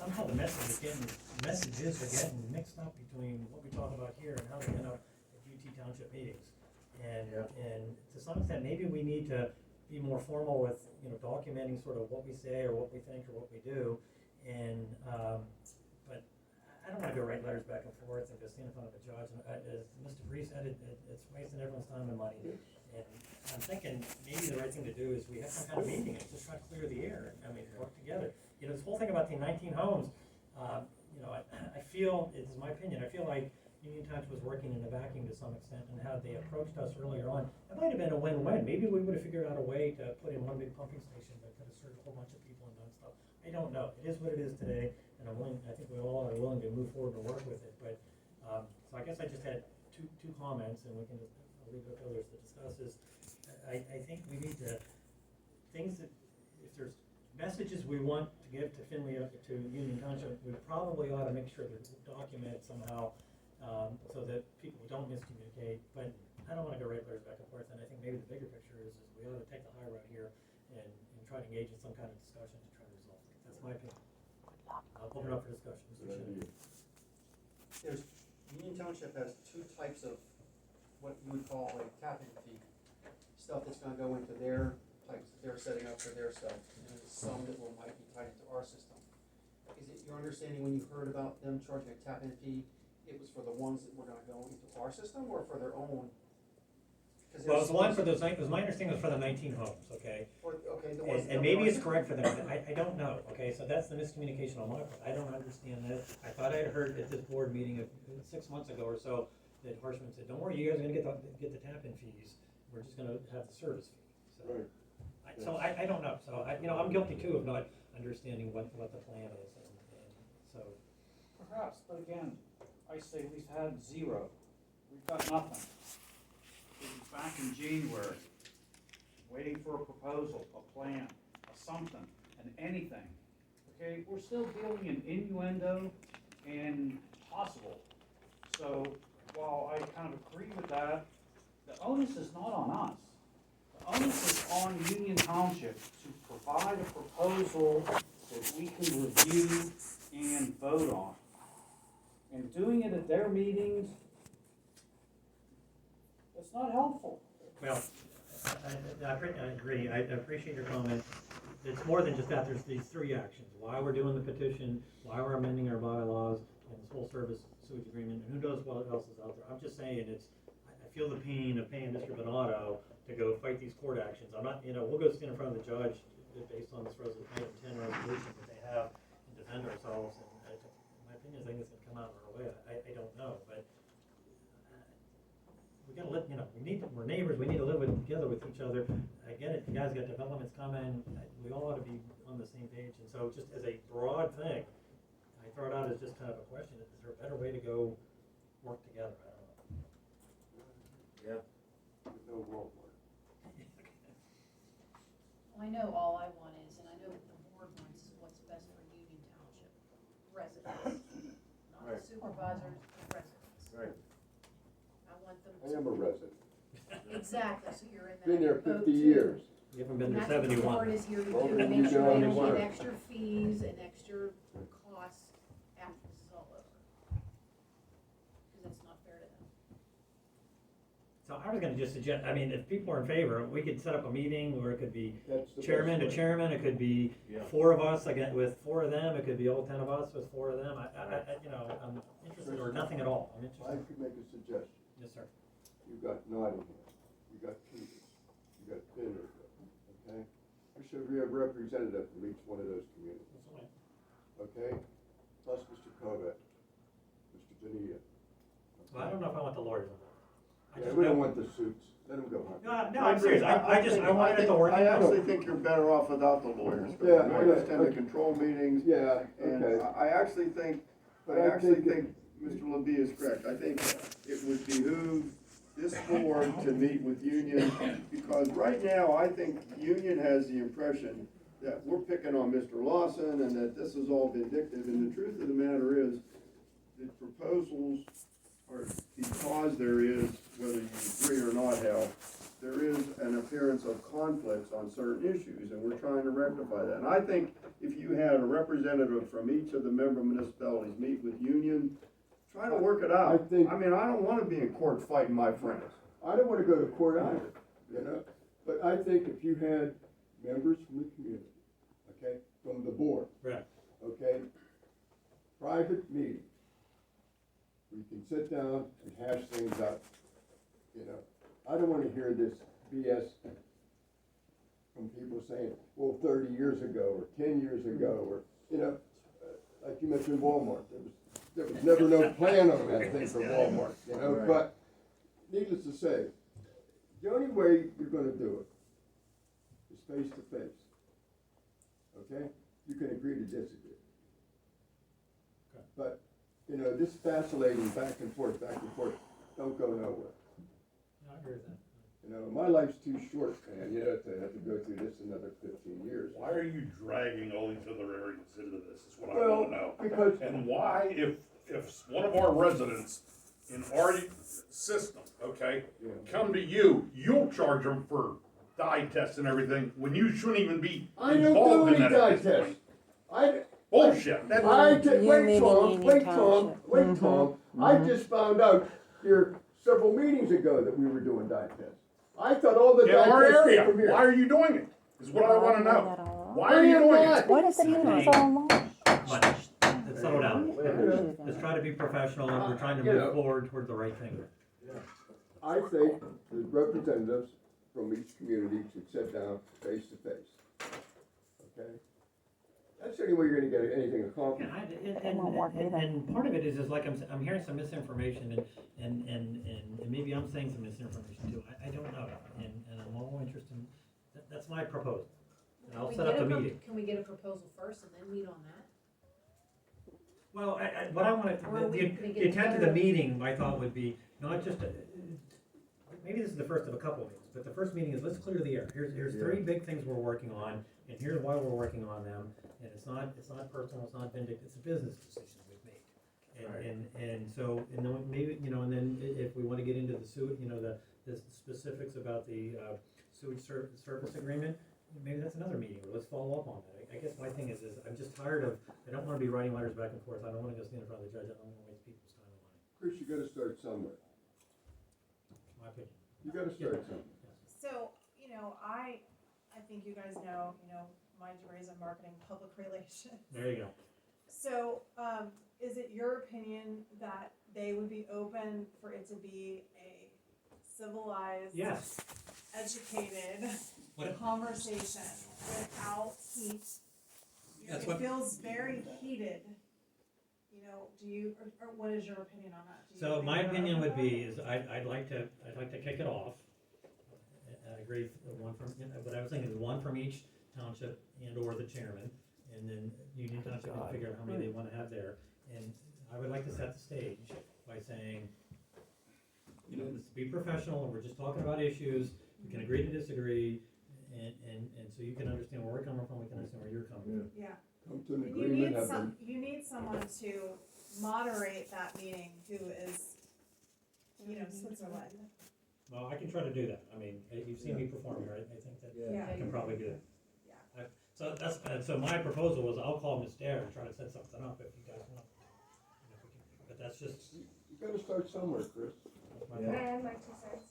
somehow the messages are getting mixed up between what we talk about here and how they end up at UT Township meetings. And to some extent, maybe we need to be more formal with, documenting sort of what we say or what we think or what we do. And, but I don't wanna go write letters back and forth and go stand in front of a judge. And as Mr. Bree said, it's wasting everyone's time and money. And I'm thinking maybe the right thing to do is we have some kind of meeting and just try to clear the air. I mean, work together. This whole thing about the 19 homes, I feel, it is my opinion, I feel like Union Township was working in a vacuum to some extent, and how they approached us earlier on. It might have been a win-win. Maybe we would have figured out a way to put in one big pumping station that could have served a whole bunch of people and done stuff. I don't know. It is what it is today, and I think we all are willing to move forward and work with it. But so I guess I just had two comments, and we can just leave it up to others to discuss. I think we need to things that if there's messages we want to give to Findlay to Union Township, we probably ought to make sure they're documented somehow, so that people don't miscommunicate. But I don't want to go right letters back and forth. And I think maybe the bigger picture is we ought to take the high road here and try to engage in some kind of discussion to try to resolve things. That's my opinion. I'll open it up for discussion. Mr. Shea. Union Township has two types of what you would call like tap-in fee stuff that's going to go into their pipes that they're setting up for their stuff, and there's some that might be tied into our system. Is it your understanding when you heard about them charging a tap-in fee, it was for the ones that were going to go into our system or for their own? Well, it was one for those. It was my understanding it was for the 19 homes. Okay. Okay. And maybe it's correct for them. I don't know. Okay, so that's the miscommunication on my part. I don't understand that. I thought I had heard at this board meeting 6 months ago or so that Harshman said, "Don't worry, you guys are going to get the tap-in fees. We're just going to have the service fee." So, Right. I don't know. So I'm guilty too of not understanding what the plan is, and so. Perhaps, but again, I say we've had zero. We've got nothing. It was back in January, waiting for a proposal, a plan, a something, an anything. Okay, we're still dealing in innuendo and possible. So while I kind of agree with that, the onus is not on us. The onus is on Union Township to provide a proposal that we can review and vote on. And doing it at their meetings, it's not helpful. Well, I agree. I appreciate your comment. It's more than just that. There's these three actions: why we're doing the petition, why we're amending our bylaws, and this whole service sewage agreement, and who knows what else is out there. I'm just saying I feel the pain of paying Mr. Bonato to go fight these court actions. I'm not, we'll go stand in front of the judge based on this item 10 resolution that they have and defend ourselves. And my opinion is I think it's going to come out in our way. I don't know, but we got to let, we're neighbors. We need to live together with each other. I get it. You guys got developments coming. We all ought to be on the same page. And so just as a broad thing, I throw it out as just kind of a question. Is there a better way to go work together? I don't know. Yeah. No wrong one. I know all I want is, and I know what the board wants, is what's best for Union Township residents, not the Right. supervisors, the residents. Right. I want them I am a resident. Exactly, so you're in that Been there boat 50 too. years. You haven't been And there that's what the 71. board is here to Well, do, then make you sure go they on don't the get work. extra fees and extra costs after this is all over. Because that's not fair to them. So I was going to just suggest, if people are in favor, we could set up a meeting where it could be That's the chairman to best way. chairman, it could be Yeah. 4 of us again with 4 of them, it could be all 10 of us with 4 of them. I'm interested, or nothing at all. I'm I interested. could make a suggestion. Yes, sir. You've got Nottingham, you got Peters, you got Pinner, okay? We should have a representative from each one of those communities, That's fine. okay? Plus Mr. Kovac, Mr. Benita. Well, I don't know if I want the lawyers involved. Yeah, we don't want the suits, let them go hunt. No, I'm serious. I wanted it to work. I actually think you're better off without the lawyers. Yeah, The lawyers tend to control meetings. Yeah, And okay. I actually think, But I think Mr. Labie is correct. I think it would behoove this board to meet with Union, because right now, I think Union has the impression that we're picking on Mr. Lawson and that this is all vindictive, and the truth of the matter is, the proposals are, because there is, whether you agree or not, Hal, there is an appearance of conflicts on certain issues, and we're trying to rectify that. And I think if you had a representative from each of the member municipalities meet with union, try to work it out. I mean, I don't wanna be in court fighting my friends. I don't wanna go to court either, you know, but I think if you had members from the community, okay, from the board, Right. okay, private meetings, we can sit down and hash things out, you know. I don't wanna hear this BS from people saying, well, 30 years ago, or 10 years ago, or, you know, like you mentioned Walmart, there was never no plan on that thing for Walmart, you know, Right. but needless to say, the only way you're gonna do it is face to face, okay? You can agree to disagree. Okay. But, you know, this vacillating back and forth, don't go nowhere. No, I agree with that. You know, my life's too short, man, you know, to have to go through this another 15 years. Why are you dragging all these other areas into this, is what I Well, wanna know. because, And why, if one of our residents in our system, okay, Yeah. come to you, you'll charge them for dye tests and everything, when you shouldn't even be I don't do involved in any that dye at this tests. point. I, Bullshit, that, You wait, meaning Tom, Union wait, Tom, Township. wait, Tom. I just found out here several meetings ago that we were doing dye tests. I thought all the in dye our tests area, came from here. why are you doing it, is what I wanna know. Why are I you am doing not. it? What does it mean it's all along? But, let's settle down. Yeah. Let's try to be professional, and we're trying to You know. move forward toward the right thing. I think the representatives from each community should sit down face to face. Okay? That's the only way you're gonna get anything accomplished. And, won't work either. and part of it is like I'm hearing some misinformation and maybe I'm saying some misinformation too. I don't know. And I'm all interested in, that's my proposal. And I'll Can we set up get the a pro- meeting. Can we get a proposal first and then meet on that? Well, what I wanna, Or we the get intent of the together. meeting, my thought would be, not just, maybe this is the first of a couple of meetings, but the first meeting is, let's clear the air. Here's three big things we're working on, and here's why we're working on them. And it's not personal, it's not vindictive, it's a business decision we've made. And so, and then maybe, you know, and then if we wanna get into the sewage, you know, the specifics about the, sewage service agreement, maybe that's another meeting, or let's follow up on that. I guess my thing is I'm just tired of, I don't wanna be writing letters back and forth, I don't wanna go stand in front of the judge, I don't wanna waste people's time and money, Chris, you gotta start somewhere. my opinion. You gotta start somewhere. So, I think you guys know, my degrees in marketing, public relations. There you go. So, is it your opinion that they would be open for it to be a civilized, Yes. educated What- conversation without heat? That's It what- feels very heated. Do you, or what is your opinion on that? Do you So think my they're opinion open would for be, it? is I'd like to kick it off. I agree, one from, what I was thinking is one from each township and or the chairman, and then Union Township can figure out how many they wanna have there. And I would like to set the stage by saying, you know, let's be professional, and we're just talking about issues, we can agree to disagree, and so you can understand where we're coming from, we can understand where you're coming from. Yeah. Come to an And you agreement, need have them. you need someone to moderate that meeting who is, Switzerland. Well, I can try to do that, I mean, you've seen me perform here, I think that Yeah. I can probably do that. Yeah. So that's, so my proposal was I'll call Ms. Dare and try to set something up if you guys want. You know, if we can- But that's just, You gotta start somewhere, Chris. that's my Can I thought. add my 2 cents?